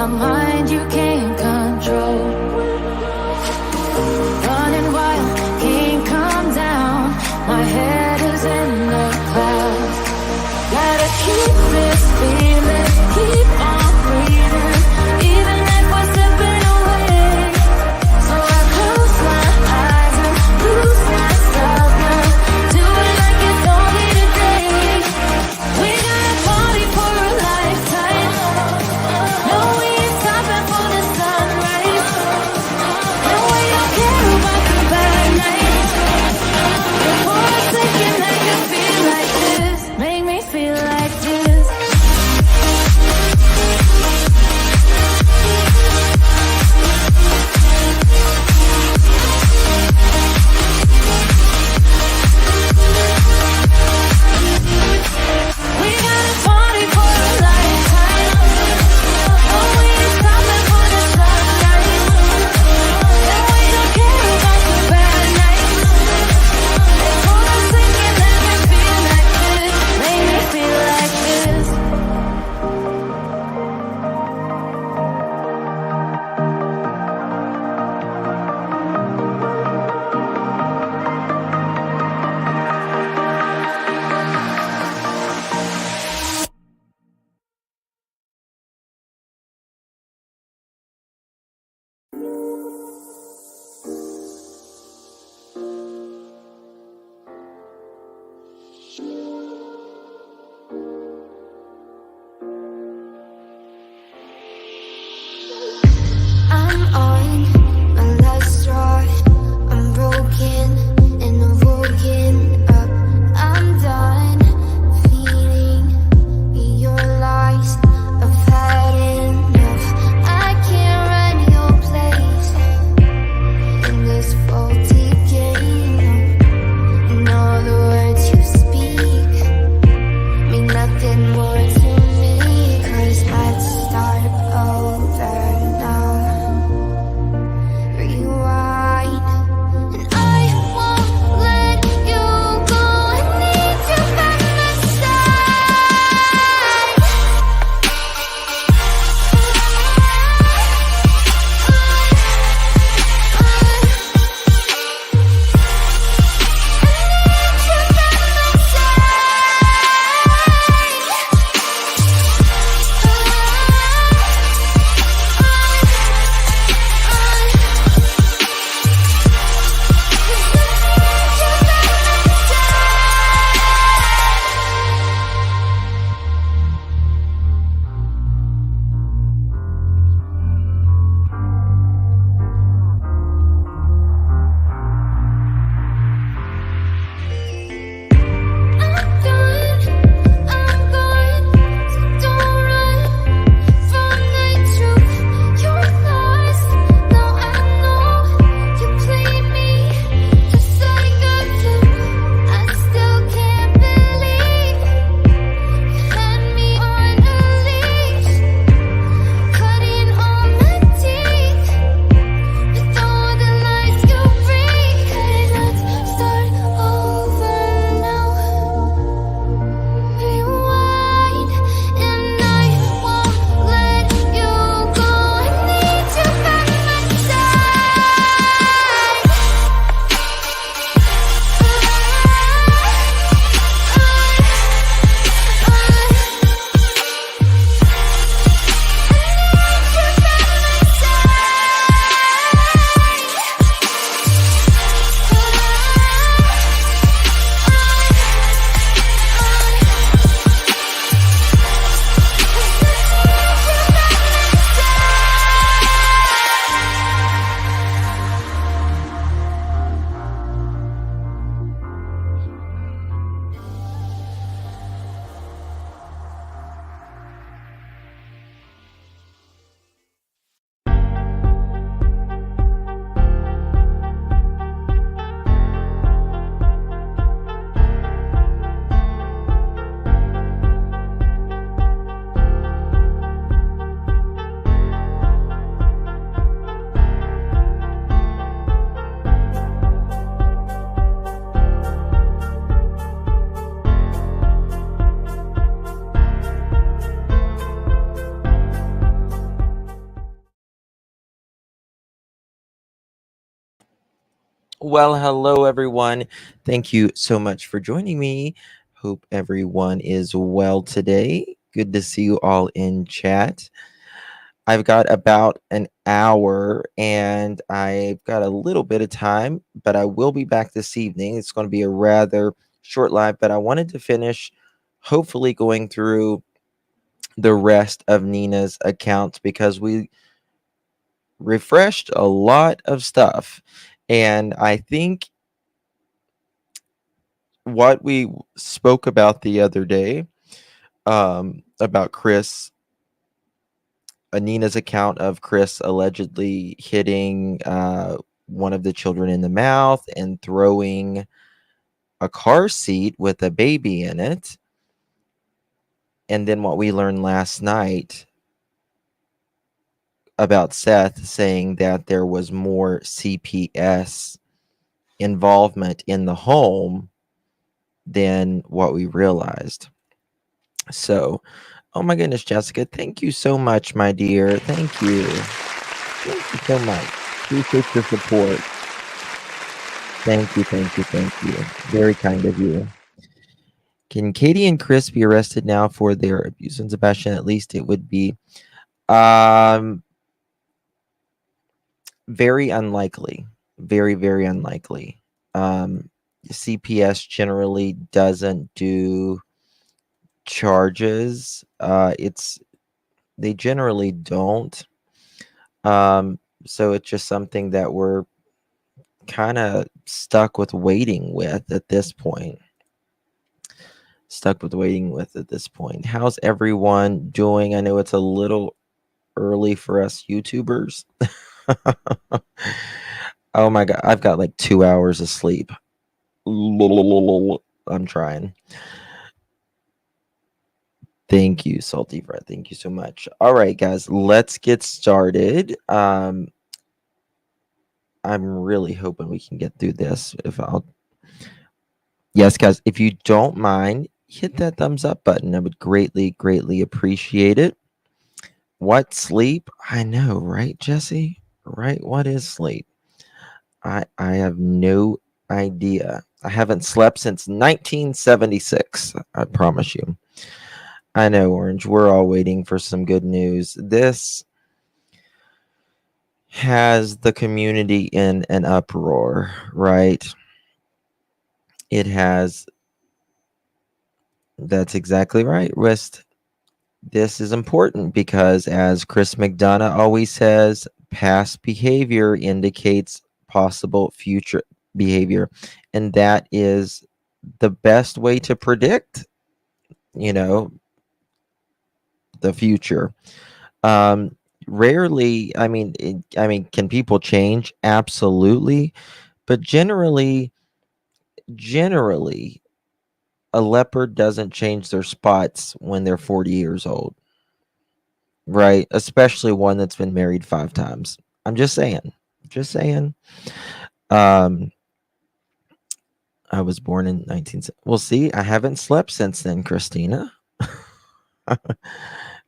mind you can't control. Running wild, can't come down. My head is in the clouds. Gotta keep this feeling, keep on breathing, even if we're slipping away. So I close my eyes and lose myself now. Do it like it's only today. We got a party for a lifetime. No, we ain't stopping for the Well, hello everyone. Thank you so much for joining me. Hope everyone is well today. Good to see you all in chat. I've got about an hour and I've got a little bit of time, but I will be back this evening. It's going to be a rather short live, but I wanted to finish hopefully going through the rest of Nina's accounts because we refreshed a lot of stuff. And I think what we spoke about the other day, about Chris, Anina's account of Chris allegedly hitting one of the children in the mouth and throwing a car seat with a baby in it. And then what we learned last night about Seth saying that there was more CPS involvement in the home than what we realized. So, oh my goodness, Jessica, thank you so much, my dear. Thank you. Thank you so much. Appreciate your support. Thank you, thank you, thank you. Very kind of you. Can Katie and Chris be arrested now for their abuse on Sebastian? At least it would be um very unlikely. Very, very unlikely. Um CPS generally doesn't do charges. It's they generally don't. So it's just something that we're kind of stuck with waiting with at this point. Stuck with waiting with at this point. How's everyone doing? I know it's a little early for us YouTubers. Oh my god, I've got like 2 hours of sleep. I'm trying. Thank you, Salty Fred. Thank you so much. All right, guys, let's get started. I'm really hoping we can get through this. If I'll Yes, guys, if you don't mind, hit that thumbs up button. I would greatly, greatly appreciate it. What sleep? I know, right, Jesse? Right? What is sleep? I have no idea. I haven't slept since 1976. I promise you. I know, Orange. We're all waiting for some good news. This has the community in an uproar, right? It has. That's exactly right, Wrist. This is important because, as Chris McDonough always says, past behavior indicates possible future behavior. And that is the best way to predict, you know, the future. Um, Rarely, can people change? Absolutely. But generally, a leopard doesn't change their spots when they're 40 years old. Right, especially one that's been married 5 times. I'm just saying. Just saying. Um, I was born in 19 Well, see, I haven't slept since then, Christina. I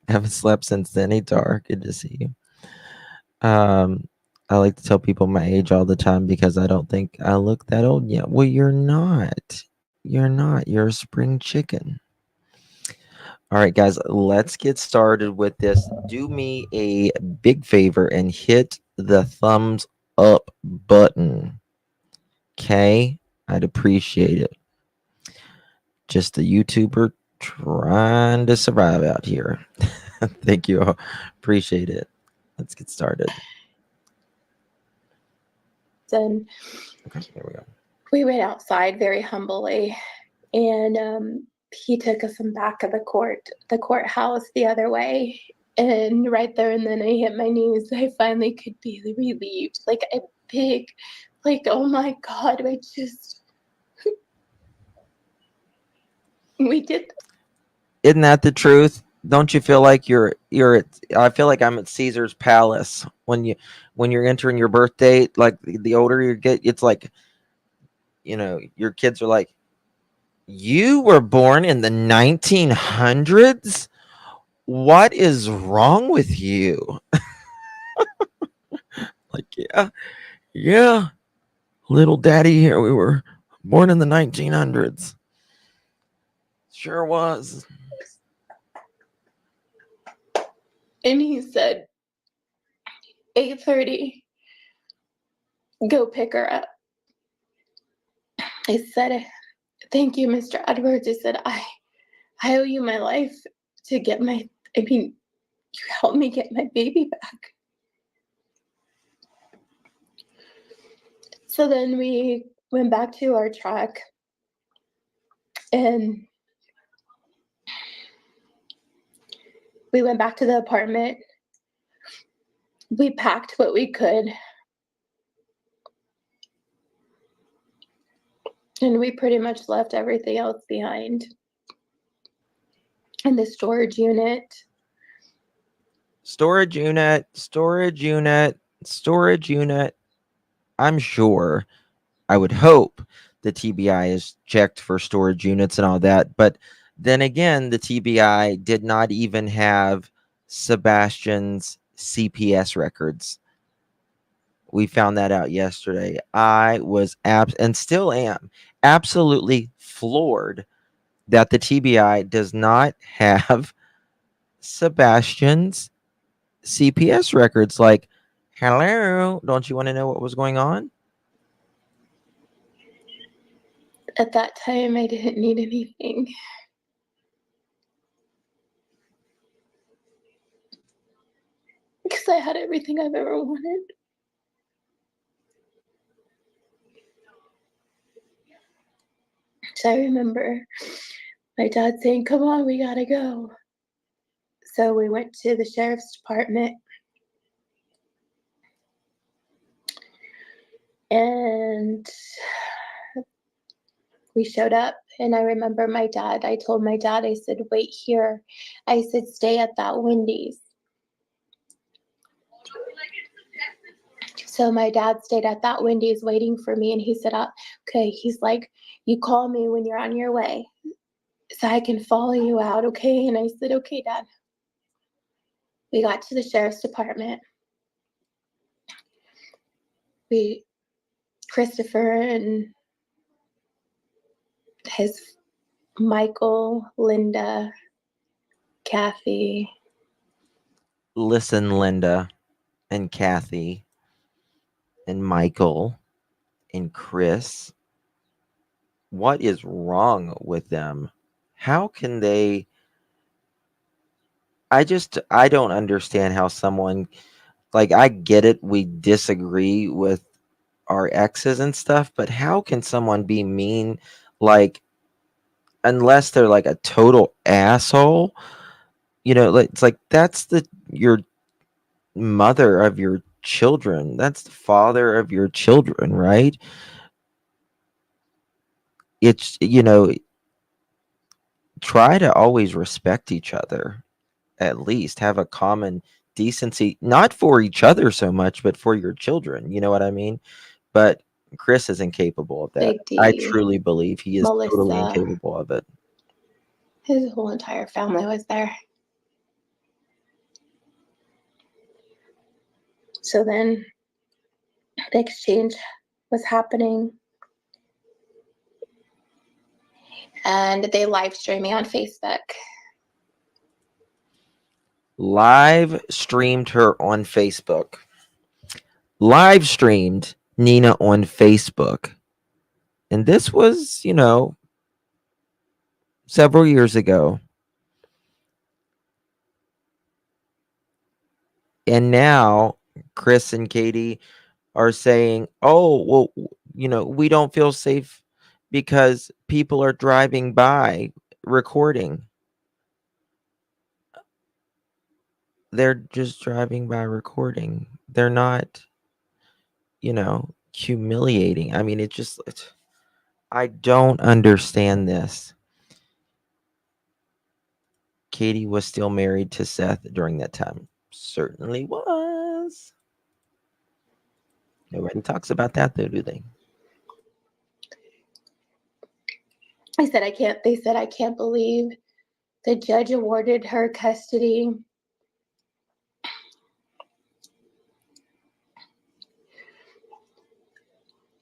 haven't slept since then. Hey, Dar, good to see you. Um, I like to tell people my age all the time because I don't think I look that old yet. Well, you're not. You're not. You're a spring chicken. All right, guys, let's get started with this. Do me a big favor and hit the thumbs up button. Okay? I'd appreciate it. Just a YouTuber trying to survive out here. Thank you all. Appreciate it. Let's get started. And Okay, here we go. we went outside very humbly, and he took us in back of the courthouse the other way. And right there and then I hit my knees. I finally could be relieved. Like a big, like, oh my God, we did. Isn't that the truth? Don't you feel like you're at, I feel like I'm at Caesar's palace when you're entering your birth date, like the older you get, it's like, your kids are like, you were born in the 1900s? What is wrong with you? Like, yeah, yeah. Little daddy here. We were born in the 1900s. Sure was. And he said, 8:30, go pick her up. I said, thank you, Mr. Edwards. I said, I owe you my life to get you helped me get my baby back. So then we went back to our truck and we went back to the apartment. We packed what we could. And we pretty much left everything else behind in the storage unit. Storage unit. I'm sure, I would hope the TBI is checked for storage units and all that. But then again, the TBI did not even have Sebastian's CPS records. We found that out yesterday. I was and still am absolutely floored that the TBI does not have Sebastian's CPS records. Like, hello, don't you want to know what was going on? At that time, I didn't need anything. Because I had everything I've ever wanted. So I remember my dad saying, come on, we gotta go. So we went to the sheriff's department. And we showed up, and I remember I told my dad, I said, wait here. I said, stay at that Wendy's. So my dad stayed at that Wendy's waiting for me, and he said, okay, he's like, you call me when you're on your way so I can follow you out, okay? And I said, okay, Dad. We got to the sheriff's department. Christopher and his Michael, Linda, Kathy. Listen, Linda and Kathy and Michael and Chris. What is wrong with them? How can they? I don't understand how someone, like, I get it. We disagree with our exes and stuff, but how can someone be mean? Like, unless they're like a total asshole, it's like, that's your mother of your children. That's the father of your children, right? It's, try to always respect each other, at least have a common decency, not for each other so much, but for your children. You know what I mean? But Chris is incapable of that. Big I D, truly believe he is totally Melissa. incapable of it. His whole entire family was there. So then the exchange was happening. And they live streamed me on Facebook. Live streamed her on Facebook. Live streamed Nina on Facebook. And this was, several years ago. And now Chris and Katie are saying, oh, well, we don't feel safe because people are driving by recording. They're just driving by recording. They're not, humiliating. I mean, I don't understand this. Katie was still married to Seth during that time. Certainly was. Nobody talks about that, though, do they? They said, I can't believe the judge awarded her custody.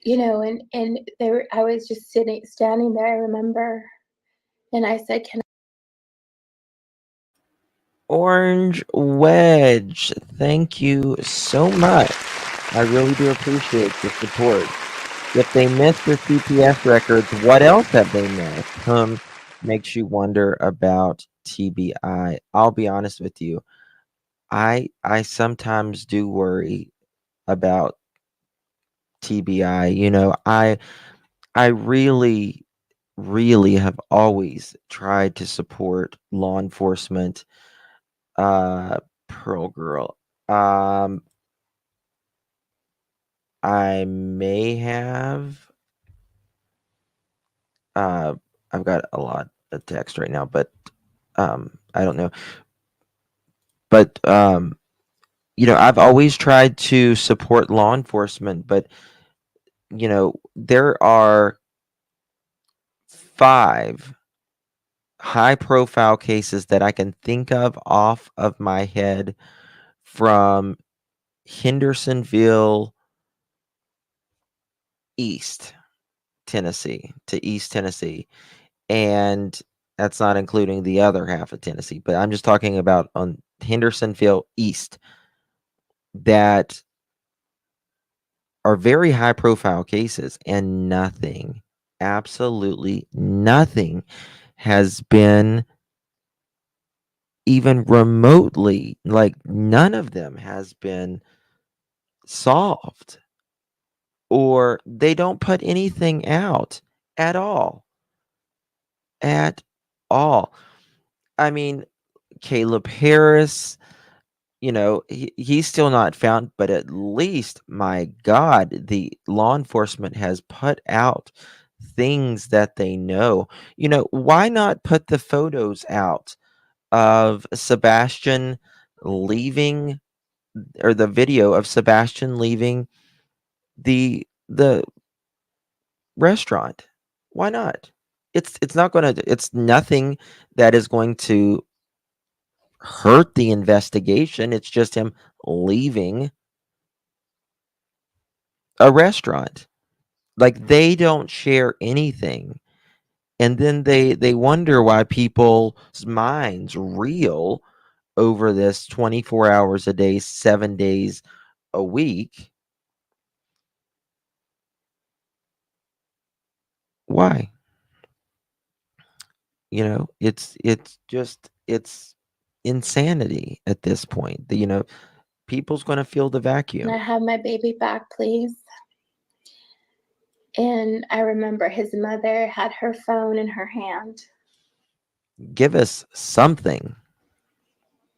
and there I was just standing there, I remember, and I said, "Can Orange Wedge, thank you so much. I really do appreciate the support. If they missed the CPS records, what else have they missed? Makes you wonder about TBI. I'll be honest with you. I sometimes do worry about TBI. I really have always tried to support law enforcement. Pearl Girl. Um, I may have. Uh, I've got a lot of text right now, but I don't know. But I've always tried to support law enforcement, but there are 5 high-profile cases that I can think of off of my head from Hendersonville East Tennessee to East Tennessee, and that's not including the other half of Tennessee, but I'm just talking about on Hendersonville East that are very high profile cases, and nothing, absolutely nothing has been even remotely, like none of them has been solved, or they don't put anything out at all. At all. I mean, Caleb Harris, he's still not found, but at least, my God, the law enforcement has put out things that they know. Why not put the photos out of Sebastian leaving, or the video of Sebastian leaving the restaurant? Why not? It's not going to, it's nothing that is going to hurt the investigation. It's just him leaving a restaurant. Like, they don't share anything. And then they wonder why people's minds reel over this 24 hours a day, 7 days a week. Why? It's insanity at this point. People's going to feel the vacuum. I have my baby back, please?" And I remember his mother had her phone in her hand, Give us something.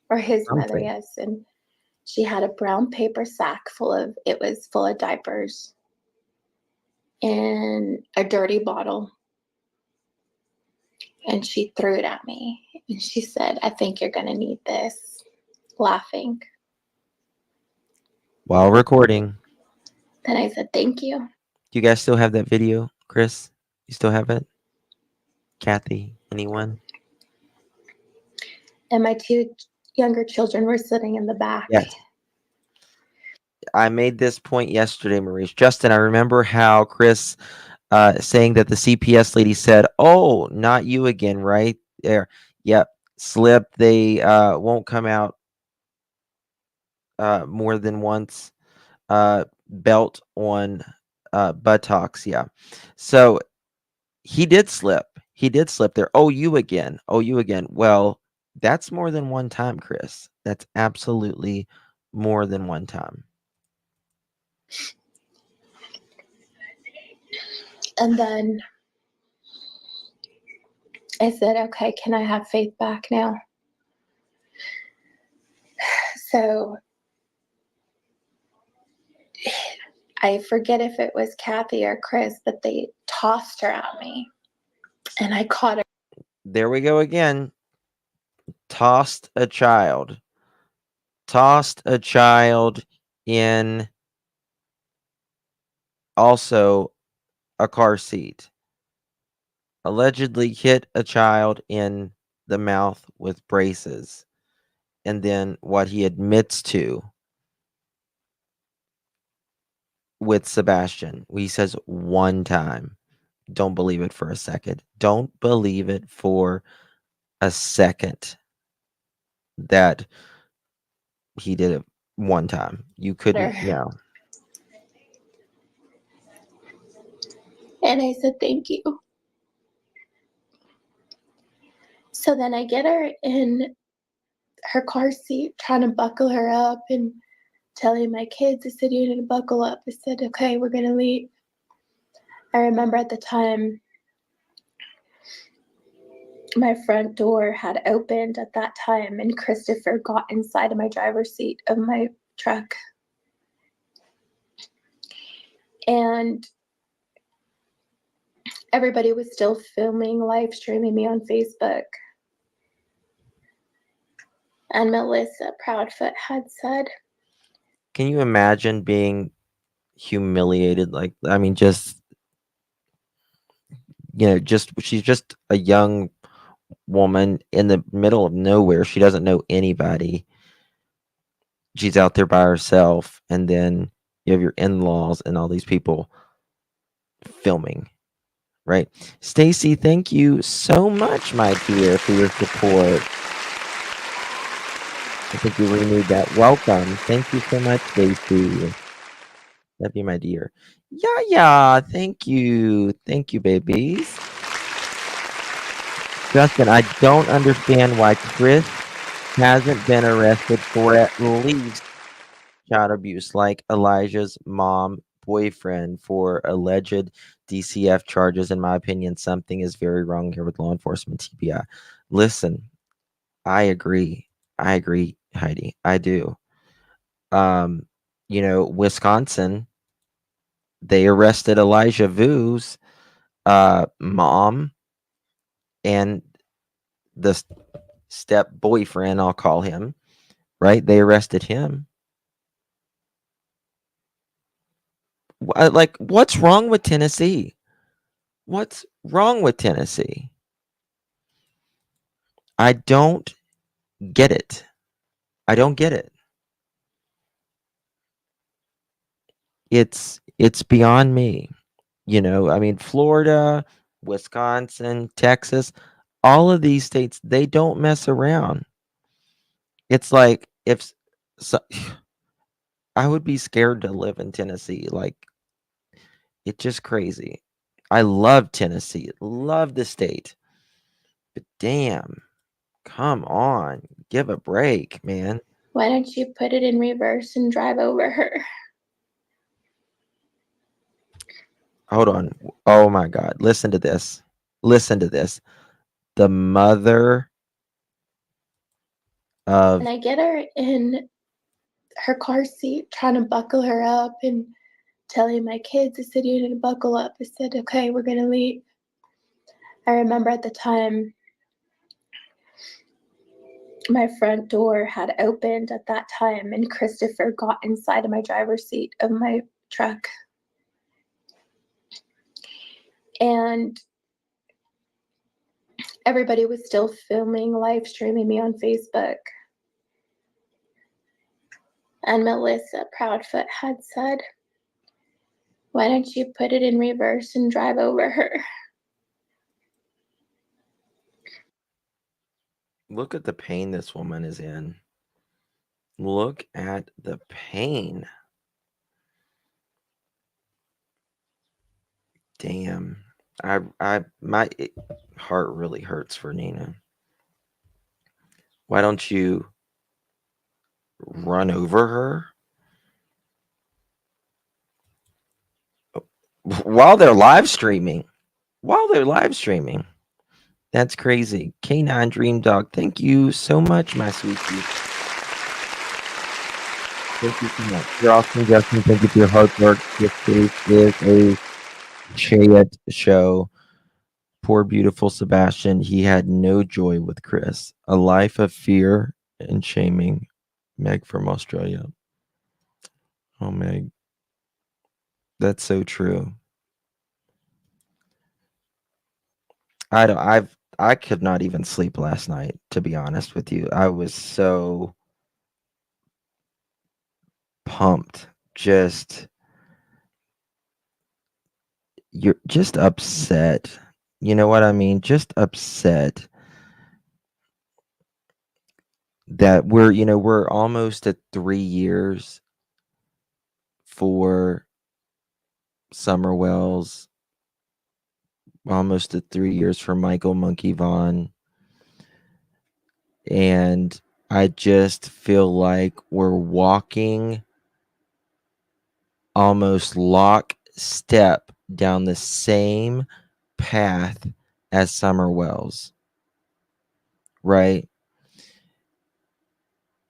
or his mother, Something. yes, and she had a brown paper sack it was full of diapers and a dirty bottle. And she threw it at me. And she said, "I think you're going to need this," laughing. While recording. Then I said, "Thank you." Do you guys still have that video, Chris? You still have it? Kathy? Anyone? And my 2 younger children were sitting in the back. Yes. I made this point yesterday, Maurice. Justin, I remember how Chris saying that the CPS lady said, "Oh, not you again, right there." Yep. Slip. They won't come out more than once. Belt on buttocks. Yeah. So he did slip. He did slip there. "Oh, you again. Oh, you again." Well, that's more than one time, Chris. That's absolutely more than one time. And then I said, "Okay, can I have faith back now?" So I forget if it was Kathy or Chris, but they tossed her at me. And I caught her. There we go again. Tossed a child. Tossed a child in also a car seat. Allegedly hit a child in the mouth with braces. And then what he admits to with Sebastian. He says one time. Don't believe it for a second. Don't believe it for a second that he did it one time. You couldn't, no. And I said, thank you. So then I get her in her car seat, trying to buckle her up and telling my kids, I said, you need to buckle up. I said, okay, we're going to leave. I remember at the time, my front door had opened at that time, and Christopher got inside of my driver's seat of my truck. And everybody was still filming, live streaming me on Facebook. And Melissa Proudfoot had said, Can you imagine being humiliated? Like, I mean, just, she's just a young woman in the middle of nowhere. She doesn't know anybody. She's out there by herself. And then you have your in-laws and all these people filming, right? Stacy, thank you so much, my dear, for your support. I think you renewed that. Welcome. Thank you so much, Stacy. Love you, my dear. Yeah. Thank you. Thank you, babies. Justin, I don't understand why Chris hasn't been arrested for at least child abuse, like Elijah's mom boyfriend for alleged DCF charges. In my opinion, something is very wrong here with law enforcement. TBI. Listen, I agree, Heidi. I do. Wisconsin, they arrested Elijah Vu's mom and the step boyfriend, I'll call him, right? They arrested him. Like, what's wrong with Tennessee? What's wrong with Tennessee? I don't get it. I don't get it. It's beyond me. I mean, Florida, Wisconsin, Texas, all of these states, they don't mess around. It's like if so, I would be scared to live in Tennessee. Like, it's just crazy. I love Tennessee, love the state, but damn, come on, give a break, man. why don't you put it in reverse and drive over her? Hold on. Oh my God. Listen to this. Listen to this. The mother of. And I get her in her car seat, trying to buckle her up and telling my kids, I said, you need to buckle up. I said, okay, we're going to leave. I remember at the time, my front door had opened at that time, and Christopher got inside of my driver's seat of my truck. And everybody was still filming, live streaming me on Facebook. And Melissa Proudfoot had said, why don't you put it in reverse and drive over her? Look at the pain this woman is in. Look at the pain. Damn. My heart really hurts for Nina. Why don't you run over her while they're live streaming? That's crazy. K9 Dream Dog, thank you so much, my sweetie. Thank you so much. You're awesome, Justin. Thank you for your hard work. This is a Chayet show. Poor, beautiful Sebastian. He had no joy with Chris. A life of fear and shaming. Meg from Australia. Oh, Meg. That's so true. I could not even sleep last night, to be honest with you. I was so pumped. Just you're just upset. You know what I mean? Just upset that we're almost at 3 years for Summer Wells, almost at 3 years for Michael Monkey Vaughn. And I just feel like we're walking almost lockstep down the same path as Summer Wells, right?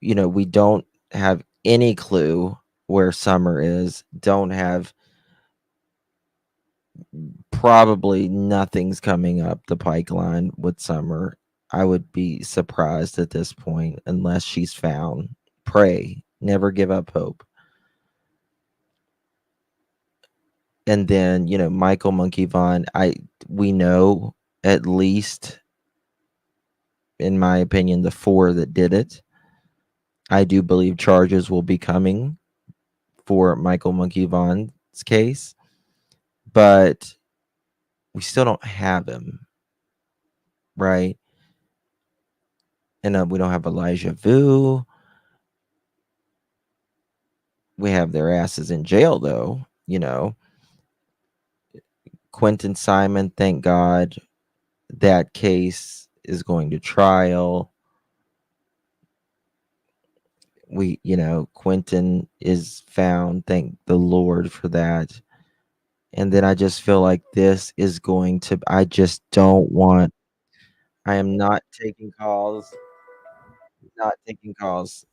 We don't have any clue where Summer is, don't have, probably nothing's coming up the pipeline with Summer. I would be surprised at this point unless she's found. Pray, never give up hope. And then, Michael Monkey Vaughn, we know at least, in my opinion, the four that did it. I do believe charges will be coming for Michael Monkey Vaughn's case, but we still don't have him, right? And we don't have Elijah Vu. We have their asses in jail, though. Quentin Simon, thank God, that case is going to trial. Quentin is found, thank the Lord for that. And then I just feel like this is going to, I just don't want, I am not taking calls, not taking calls.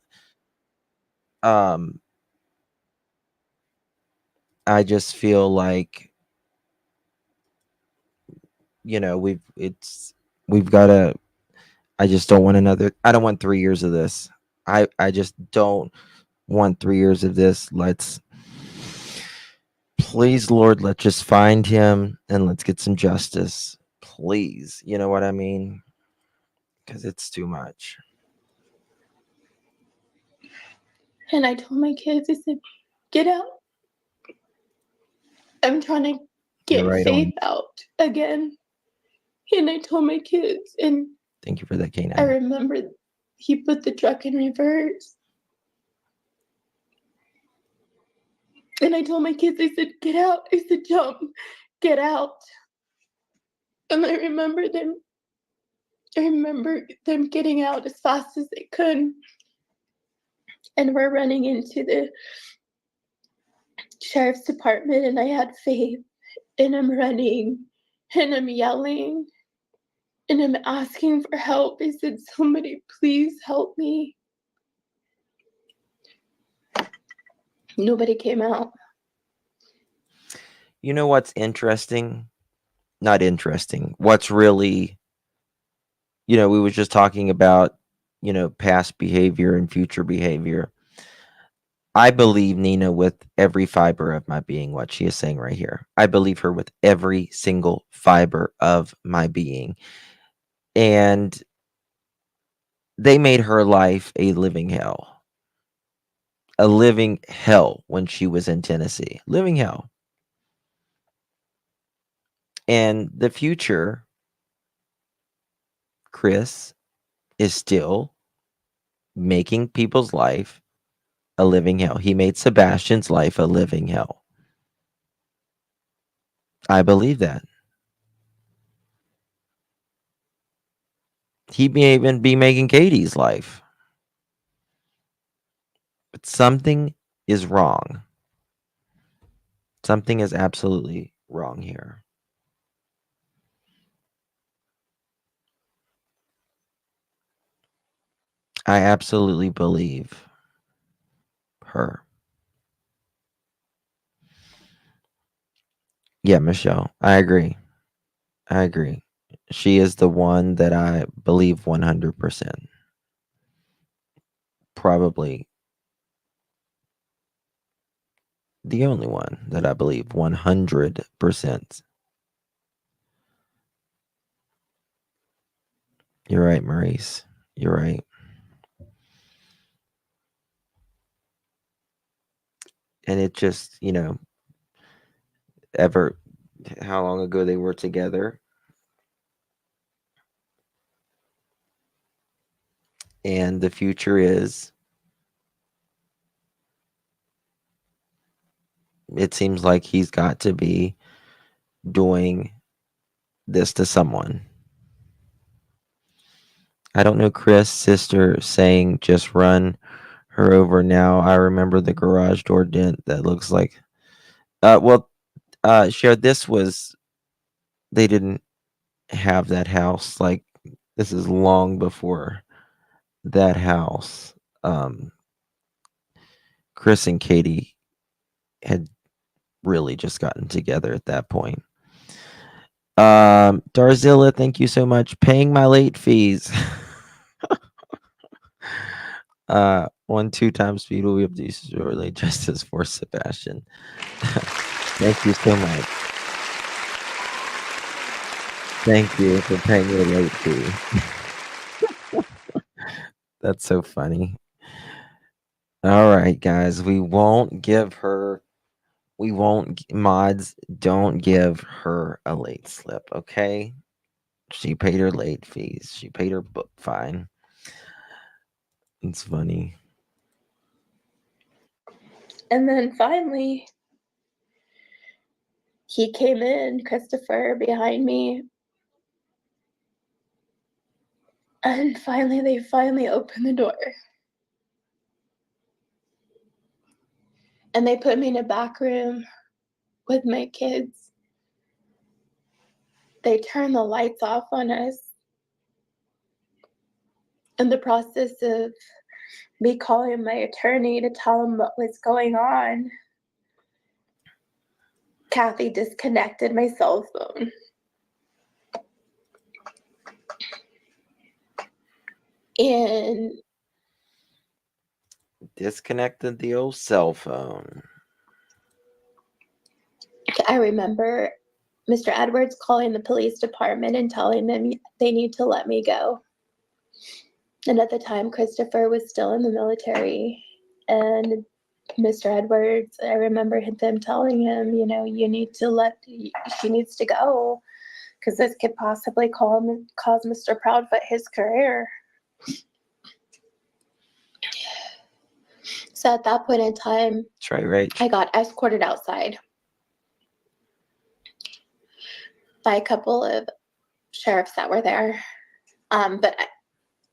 Um, I just feel like, we've got to, I just don't want I don't want 3 years of this. I just don't want 3 years of this. Please, Lord, let's just find him and let's get some justice. Please. You know what I mean? Because it's too much. And I told my kids, I said, get out. I'm trying to You're get right Faith on. out again. And I told my kids, and Thank you for that, I Canine. remember he put the truck in reverse. And I told my kids, I said, get out. I said, jump, get out. And I remember them getting out as fast as they could. And we're running into the sheriff's department, and I had Faith, and I'm running, and I'm yelling, and I'm asking for help. I said, somebody please help me. Nobody came out. You know what's interesting? Not interesting. What's really, we were just talking about, past behavior and future behavior. I believe Nina with every fiber of my being, what she is saying right here. I believe her with every single fiber of my being. And they made her life a living hell. A living hell when she was in Tennessee. Living hell. And the future, Chris, is still making people's life a living hell. He made Sebastian's life a living hell. I believe that. He may even be making Katie's life. But something is wrong. Something is absolutely wrong here. I absolutely believe her. Yeah, Michelle, I agree. I agree. She is the one that I believe 100%. Probably the only one that I believe 100%. You're right, Maurice. You're right. And it just, ever how long ago they were together. And the future is, it seems like he's got to be doing this to someone. I don't know Chris' sister saying just run her over now. I remember the garage door dent that looks like Cher, this was, they didn't have that house. Like, this is long before that house. Chris and Katie had really just gotten together at that point. Darzilla, thank you so much. Paying my late fees. 1-2 times speed will be up to you shortly. Justice for Sebastian. Thank you so much. Thank you for paying your late fee. That's so funny. All right, guys. Mods, don't give her a late slip, okay? She paid her late fees. She paid her book fine. It's funny. And then finally, he came in, Christopher, behind me. And they finally opened the door. And they put me in a back room with my kids. They turned the lights off on us. In the process of me calling my attorney to tell him what was going on, Kathy disconnected my cell phone. And Disconnected the old cell phone. I remember Mr. Edwards calling the police department and telling them they need to let me go. And at the time, Christopher was still in the military. And Mr. Edwards, I remember them telling him, you need to she needs to go, because this could possibly cause Mr. Proudfoot his career. So at that point in time, That's right, Rach. I got escorted outside by a couple of sheriffs that were there.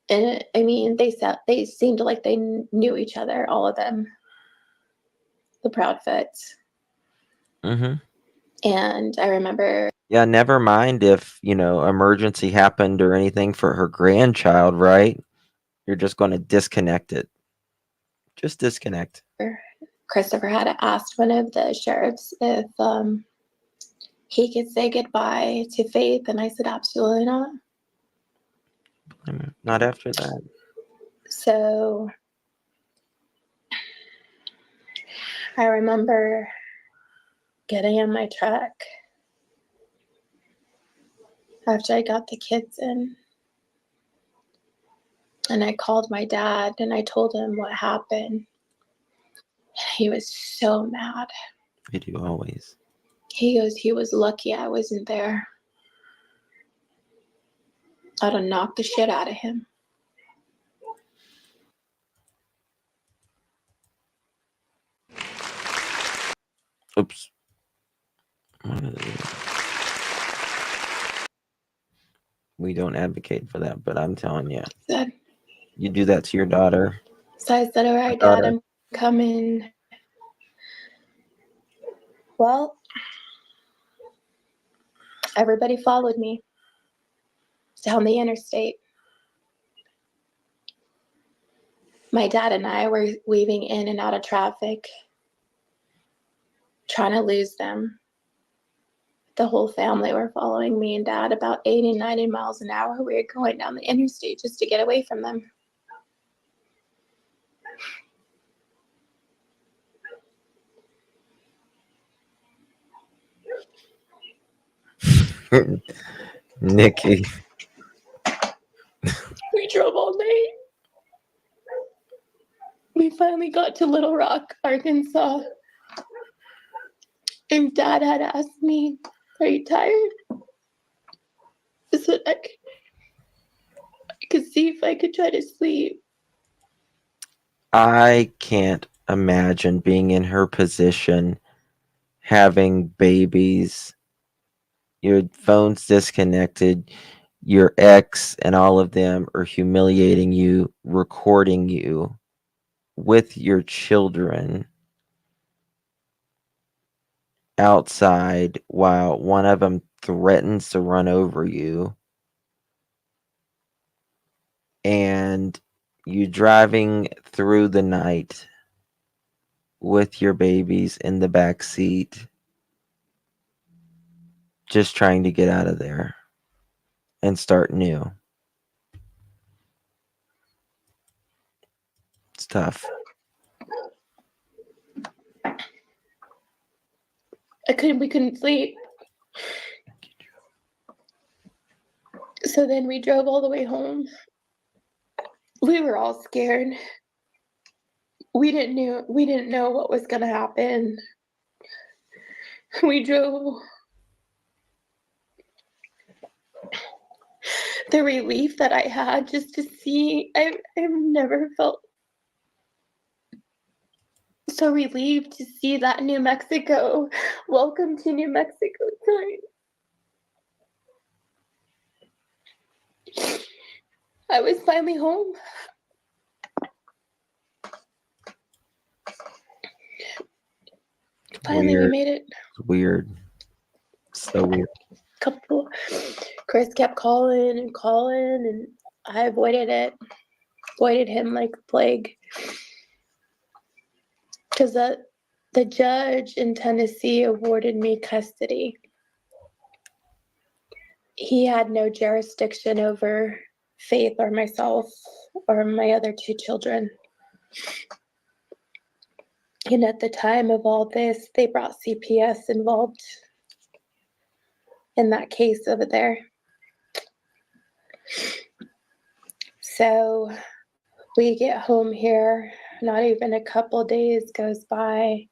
They seemed like they knew each other, all of them, the Proudfoots. Mm-hmm. And I remember. Yeah, never mind if, emergency happened or anything for her grandchild, right? You're just going to disconnect it. Just disconnect. Christopher had asked one of the sheriffs if he could say goodbye to Faith, and I said, absolutely not. Not after that. So I remember getting in my truck after I got the kids in, and I called my dad and I told him what happened. He was so mad. I do always. He goes, he was lucky I wasn't there. I'd have knocked the shit out of him. Oops. We don't advocate for that, but I'm telling you, you do that to your daughter. So I said, all right, Dad, I'm coming. Well, everybody followed me down the interstate. My dad and I were weaving in and out of traffic, trying to lose them. The whole family were following me and Dad about 80, 90 miles an hour. We were going down the interstate just to get away from them. Nikki. We drove all night. We finally got to Little Rock, Arkansas. And Dad had asked me Are you tired? So I could see if I could try to sleep. I can't imagine being in her position, having babies, your phone's disconnected, your ex and all of them are humiliating you, recording you with your children outside while one of them threatens to run over you, and you driving through the night with your babies in the back seat, just trying to get out of there and start new. It's tough. We couldn't sleep. So then we drove all the way home. We were all scared. We didn't know what was gonna happen. We drove. The relief that I had just to see, I've never felt so relieved to see that New Mexico. Welcome to New Mexico sign. I was finally home. Finally, we made it. It's weird. So weird. Chris kept calling and calling, and I avoided him like the plague. Because the judge in Tennessee awarded me custody. He had no jurisdiction over Faith or myself or my other two children. And at the time of all this, they brought CPS involved in that case over there. So we get home here, not even a couple days goes by.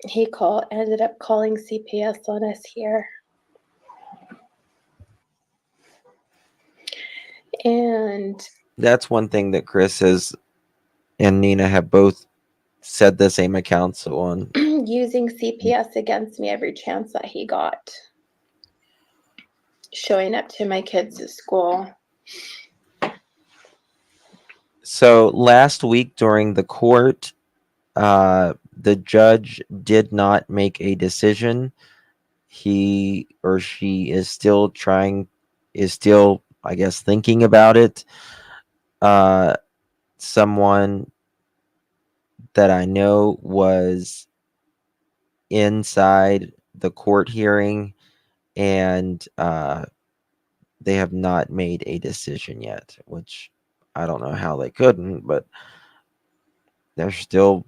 He ended up calling CPS on us here. And that's one thing that Chris and Nina have both said the same accounts on. Using CPS against me every chance that he got. Showing up to my kids at school. So last week during the court, the judge did not make a decision. He or she is still, I guess, thinking about it. Someone that I know was inside the court hearing, and they have not made a decision yet, which I don't know how they couldn't, but they're still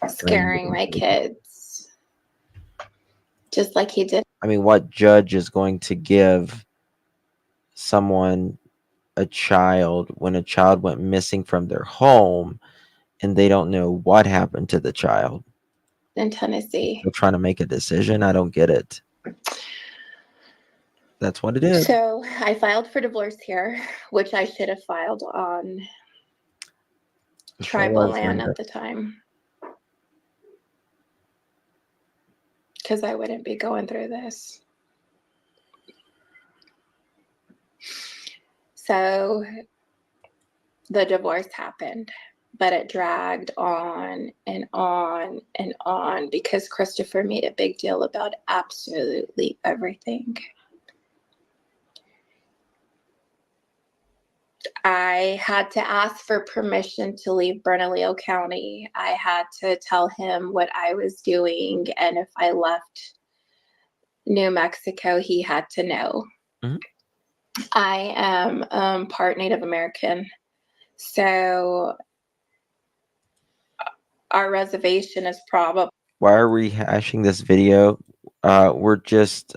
scaring my kids. Just like he did. I mean, what judge is going to give someone a child when a child went missing from their home and they don't know what happened to the child? In Tennessee. They're trying to make a decision. I don't get it. That's what it is. So I filed for divorce here, which I should have filed on tribal land at the time. Because I wouldn't be going through this. So the divorce happened, but it dragged on and on and on because Christopher made a big deal about absolutely everything. I had to ask for permission to leave Bernalillo County. I had to tell him what I was doing, and if I left New Mexico, he had to know. Mm-hmm. I am part Native American, so our reservation is probably... Why are we rehashing this video? We're just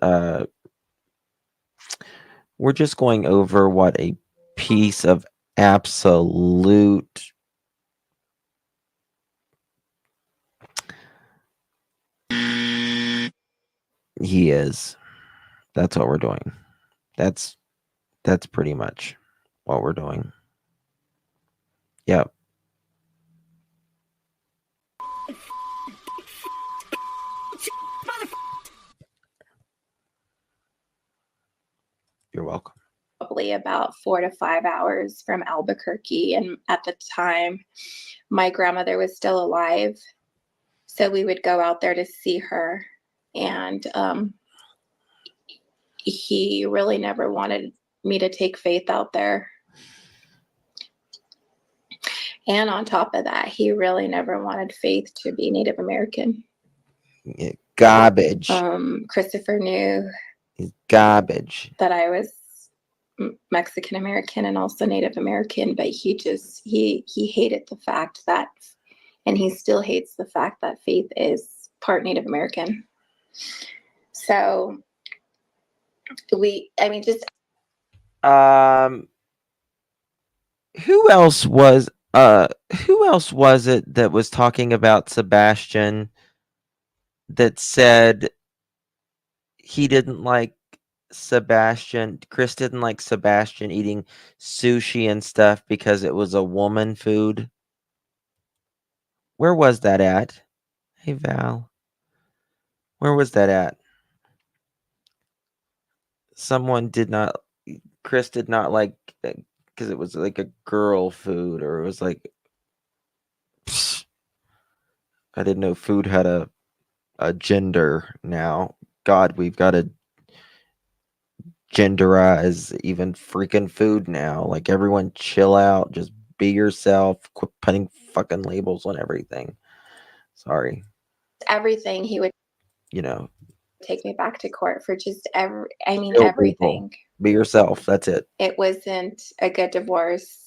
going over what a piece of absolute He is. That's what we're doing. That's pretty much what we're doing. Yep. You're welcome. Probably about 4 to 5 hours from Albuquerque. And at the time, my grandmother was still alive. So we would go out there to see her. And he really never wanted me to take Faith out there. And on top of that, he really never wanted Faith to be Native American. Yeah, garbage. Christopher knew Garbage. that I was Mexican American and also Native American, but he hated the fact that, and he still hates the fact that Faith is part Native American. So just who else was it that was talking about Sebastian that said he didn't like Chris didn't like Sebastian eating sushi and stuff because it was a woman food? Where was that at? Hey Val. Where was that at? Chris did not like because it was like a girl food, or it was like I didn't know food had a gender now. God, we've got to genderize even freaking food now. Like, everyone chill out, just be yourself, quit putting fucking labels on everything. Sorry. everything, he would You take me back to court for just kill everything. people. Be yourself. That's it. It wasn't a good divorce.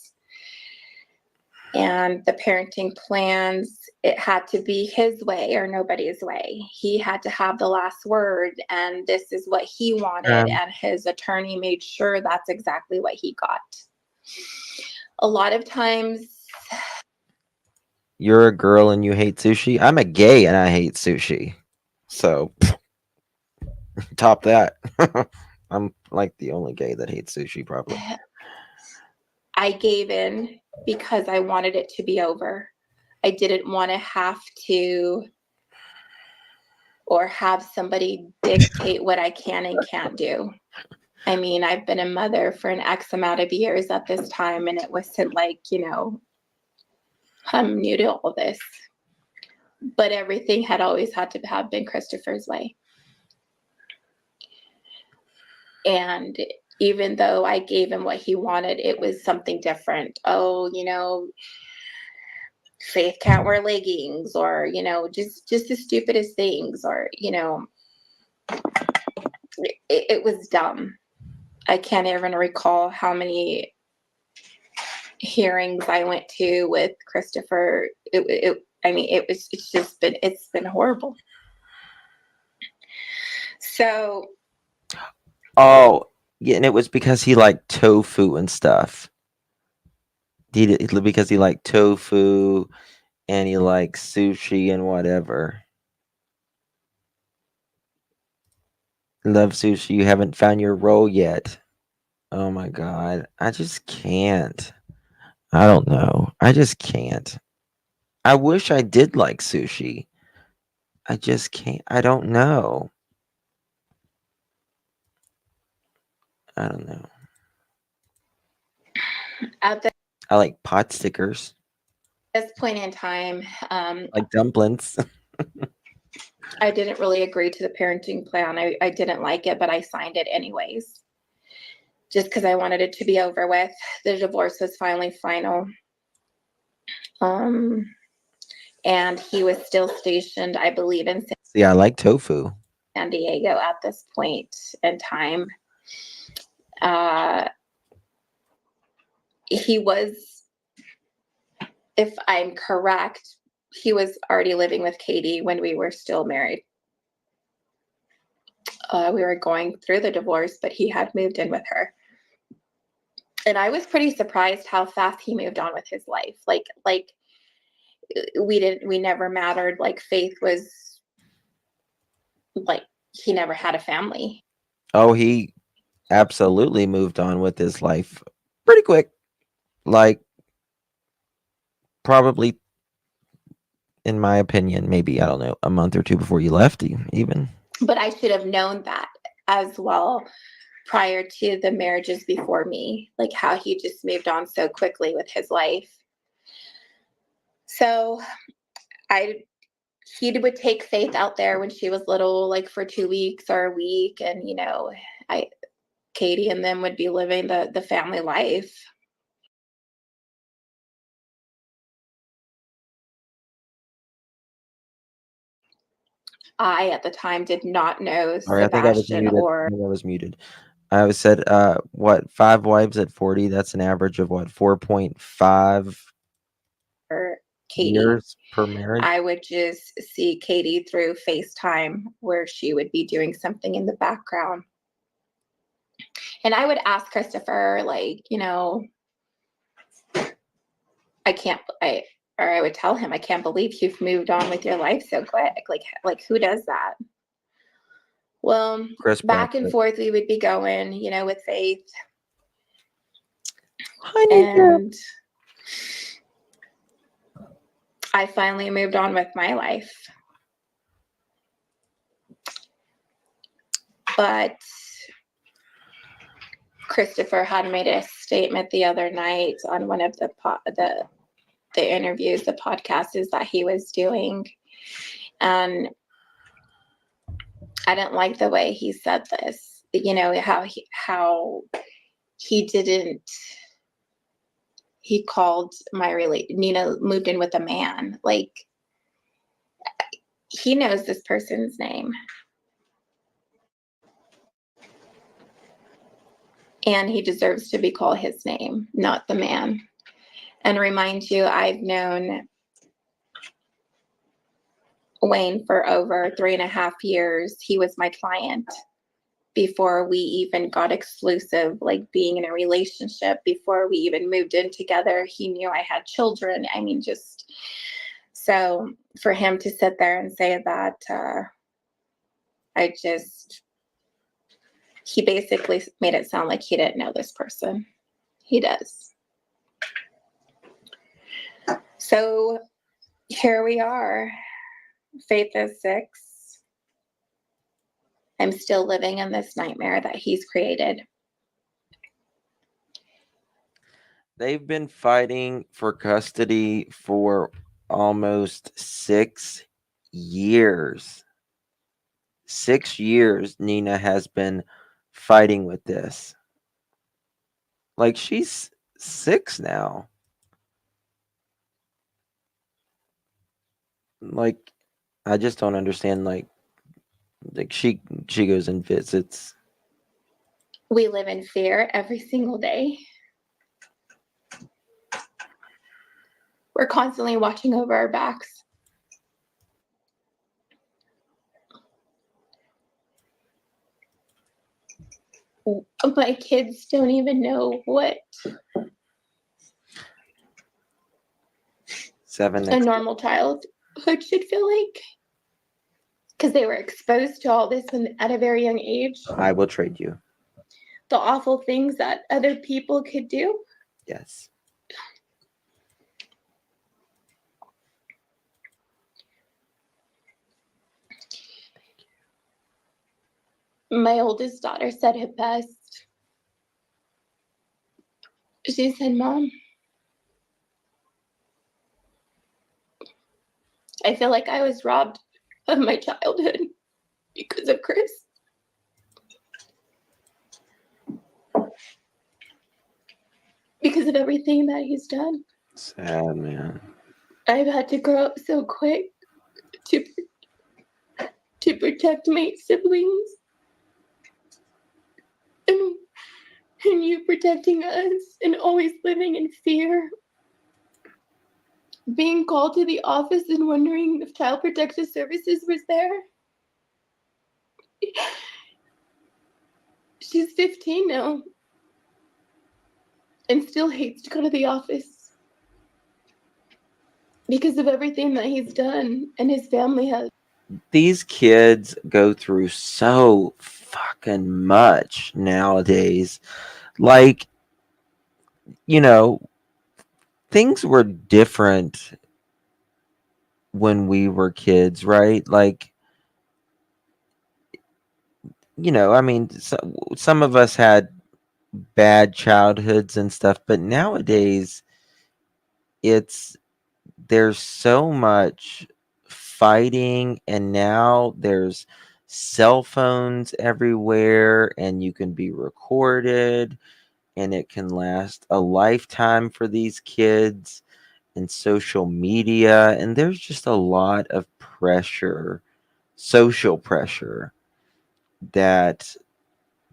And the parenting plans, it had to be his way or nobody's way. He had to have the last word, and this is what he wanted. And his attorney made sure that's exactly what he got. A lot of times, You're a girl and you hate sushi. I'm a gay and I hate sushi. So, top that. I'm like the only gay that hates sushi, probably. I gave in because I wanted it to be over. I didn't want to have to or have somebody dictate what I can and can't do. I mean, I've been a mother for an X amount of years at this time, and it wasn't like, I'm new to all this. But everything had always had to have been Christopher's way. And even though I gave him what he wanted, it was something different. Oh, Faith can't wear leggings, or, just the stupidest things, or, it was dumb. I can't even recall how many hearings I went to with Christopher. It's been horrible. So. Oh, yeah, and it was because he liked tofu and stuff. Because he liked tofu and he likes sushi and whatever. Love sushi. You haven't found your role yet. Oh my god. I just can't. I don't know. I just can't. I wish I did like sushi. I just can't. I don't know. I don't know. I like pot stickers. This point in time, like dumplings. I didn't really agree to the parenting plan. I didn't like it, but I signed it anyways, just because I wanted it to be over with. The divorce was finally final. And he was still stationed, I believe, in See, I like tofu. San Diego at this point in time. He was, if I'm correct, he was already living with Katie when we were still married. We were going through the divorce, but he had moved in with her. And I was pretty surprised how fast he moved on with his life. Like we never mattered. Like Faith was like he never had a family. Oh, he absolutely moved on with his life pretty quick. Like, probably, in my opinion, maybe, I don't know, a month or two before you left, even. But I should have known that as well prior to the marriages before me, like how he just moved on so quickly with his life. So he would take Faith out there when she was little, like for 2 weeks or a week, and Katie and them would be living the family life. I at the time did not know Sorry, I think I was Sebastian muted. or I think I was muted. I was said, what, 5 wives at 40? That's an average of what, 4.5 Katie. years per marriage? I would just see Katie through FaceTime where she would be doing something in the background. And I would ask Christopher, like, I would tell him, I can't believe you've moved on with your life so quick. Like who does that? Well, Chris back and Proudfoot. forth we would be going, with Faith. Honey, And I finally moved on with my life. But Christopher had made a statement the other night on one of the interviews, the podcasts that he was doing. And I didn't like the way he said this, how he called Nina moved in with a man. Like, he knows this person's name. And he deserves to be called his name, not the man. And remind you, I've known Wayne for over 3.5 years. He was my client before we even got exclusive, like being in a relationship, before we even moved in together. He knew I had children. I mean, so for him to sit there and say that, he basically made it sound like he didn't know this person. He does. So here we are. Faith is 6. I'm still living in this nightmare that he's created. They've been fighting for custody for almost 6 years. 6 years Nina has been fighting with this. Like, she's 6 now. Like, I just don't understand. Like she goes and visits. We live in fear every single day. We're constantly watching over our backs. My kids don't even know what 7 a normal childhood should feel like, because they were exposed to all this at a very young age. I will trade you. The awful things that other people could do. Yes. My oldest daughter said it best. She said, "Mom, I feel like I was robbed of my childhood because of Chris." Because of everything that he's done. Sad, man. I've had to grow up so quick to protect my siblings. And you protecting us and always living in fear. Being called to the office and wondering if Child Protective Services was there. She's 15 now and still hates to go to the office because of everything that he's done and his family has. these kids go through so fucking much nowadays. Like, you know, things were different when we were kids, right? Like, I mean, some of us had bad childhoods and stuff, but nowadays it's there's so much fighting, and now there's cell phones everywhere, and you can be recorded, and it can last a lifetime for these kids, and social media, and there's just a lot of pressure, social pressure, that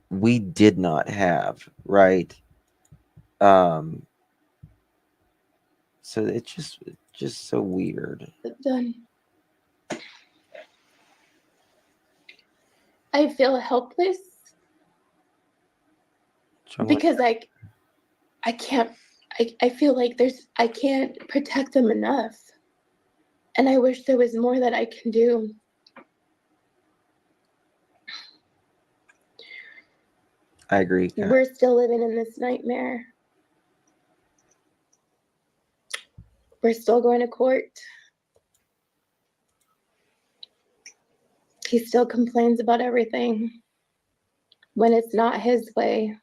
we did not have, right? um so it's just so weird. Done. I feel helpless because I can't. I feel like I can't protect them enough, and I wish there was more that I can do. I agree. We're still living in this nightmare. We're still going to court. He still complains about everything when it's not his way.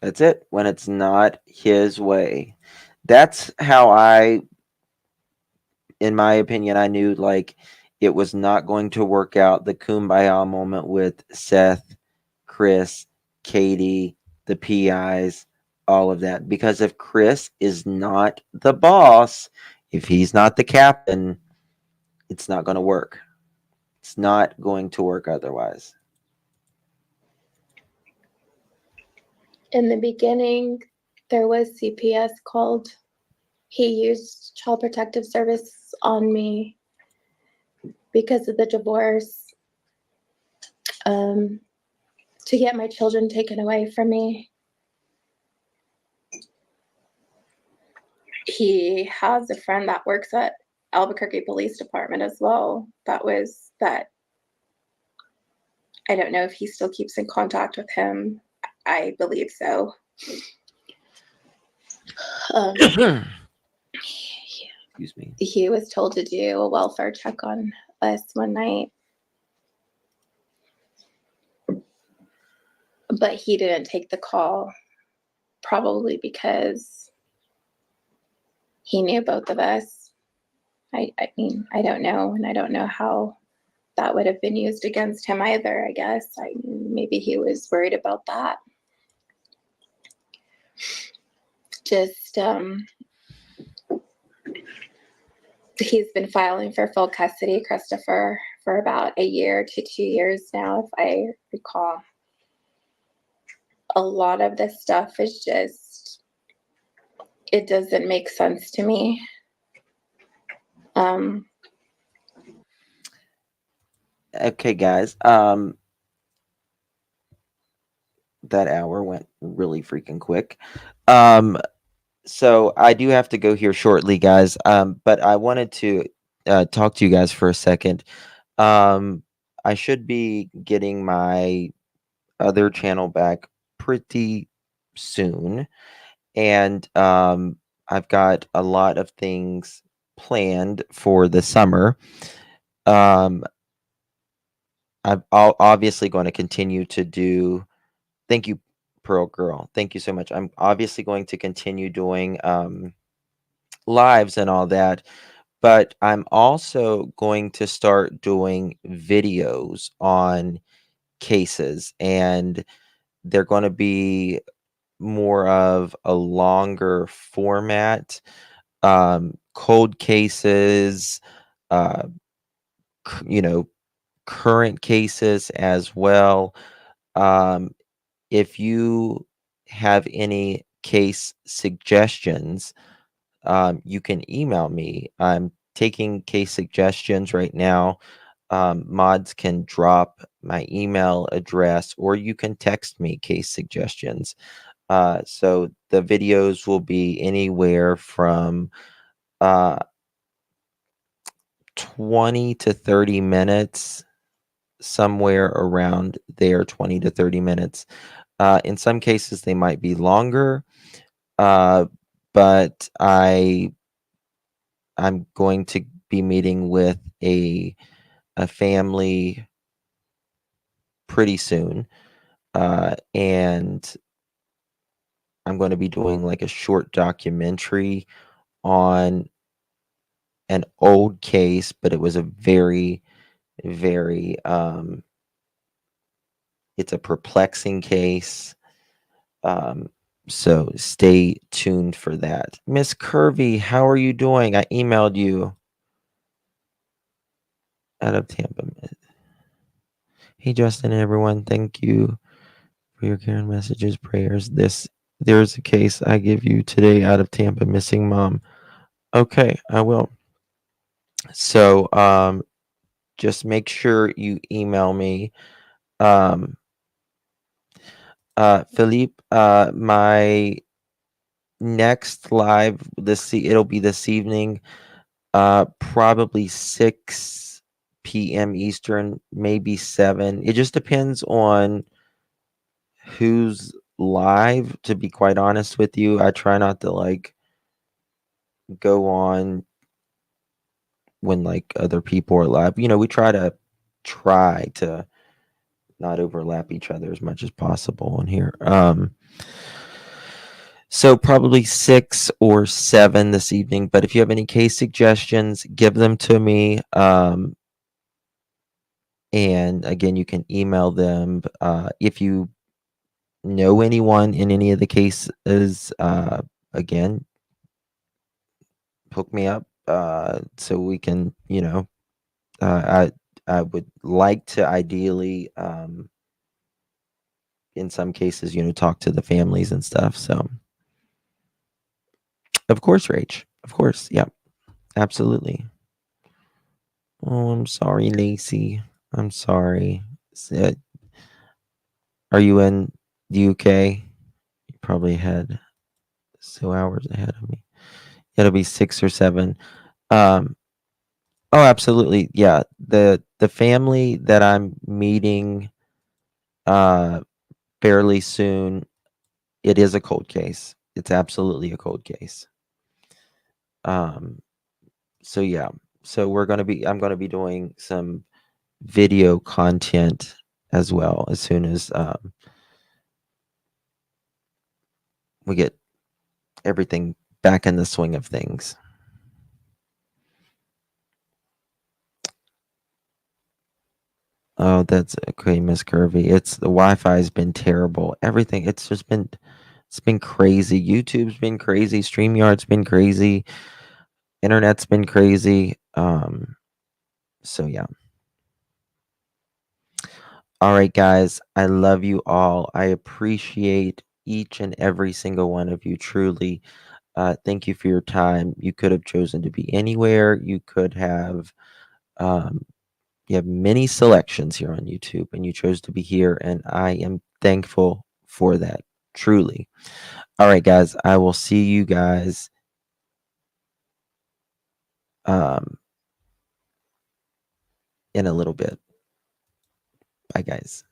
That's it. When it's not his way. That's how in my opinion, I knew like it was not going to work out. The kumbaya moment with Seth, Chris, Katie, the PIs, all of that. Because if Chris is not the boss, if he's not the captain, it's not going to work. It's not going to work otherwise. In the beginning, there was CPS called. He used Child Protective Service on me because of the divorce, to get my children taken away from me. He has a friend that works at Albuquerque Police Department as well. That I don't know if he still keeps in contact with him. I believe so. Excuse me. He was told to do a welfare check on us one night, but he didn't take the call, probably because he knew both of us. I mean, I don't know, and I don't know how that would have been used against him either, I guess. Maybe he was worried about that. Just, he's been filing for full custody, Christopher, for about a year to 2 years now, if I recall. A lot of this stuff is just, it doesn't make sense to me. Okay, guys. That hour went really freaking quick. So I do have to go here shortly, guys. But I wanted to talk to you guys for a second. I should be getting my other channel back pretty soon, and I've got a lot of things planned for the summer. I'm obviously going to continue to do. Thank you, Pearl Girl. Thank you so much. I'm obviously going to continue doing lives and all that, but I'm also going to start doing videos on cases, and they're going to be more of a longer format, cold cases, uh, you know, current cases as well. Um, if you have any case suggestions, you can email me. I'm taking case suggestions right now. Mods can drop my email address, or you can text me case suggestions. So the videos will be anywhere from 20 to 30 minutes, somewhere around there, 20 to 30 minutes. In some cases, they might be longer, but I'm going to be meeting with a family pretty soon, and I'm going to be doing like a short documentary on an old case, but it was a very, very it's a perplexing case. So stay tuned for that. Miss Curvy, how are you doing? I emailed you out of Tampa. Hey Justin and everyone, thank you for your care and messages, prayers. There's a case I give you today out of Tampa, missing mom. Okay, I will. So just make sure you email me. Philippe, my next live it'll be this evening, probably 6 p.m. Eastern, maybe 7. It just depends on who's live, to be quite honest with you. I try not to like go on when like other people are live. We try to not overlap each other as much as possible on here. So probably 6 or 7 this evening. But if you have any case suggestions, give them to me. And again, you can email them. If you know anyone in any of the cases, again, hook me up, so we can, I would like to ideally, in some cases, talk to the families and stuff. So, of course, Rach. Of course. Yeah, absolutely. Oh, I'm sorry, Lacey. I'm sorry. Are you in the UK? You probably had 2 hours ahead of me. It'll be 6 or 7. Um, oh, absolutely. Yeah. The family that I'm meeting uh fairly soon, it is a cold case. It's absolutely a cold case. Um, so yeah. So I'm gonna be doing some video content as well as soon as we get everything back in the swing of things. Oh, that's okay, Miss Curvy. It's the Wi-Fi has been terrible. Everything, it's been crazy. YouTube's been crazy. StreamYard's been crazy. Internet's been crazy. So yeah. All right, guys. I love you all. I appreciate each and every single one of you truly. Thank you for your time. You could have chosen to be anywhere. You have many selections here on YouTube, and you chose to be here, and I am thankful for that, truly. All right, guys, I will see you guys in a little bit. Bye, guys.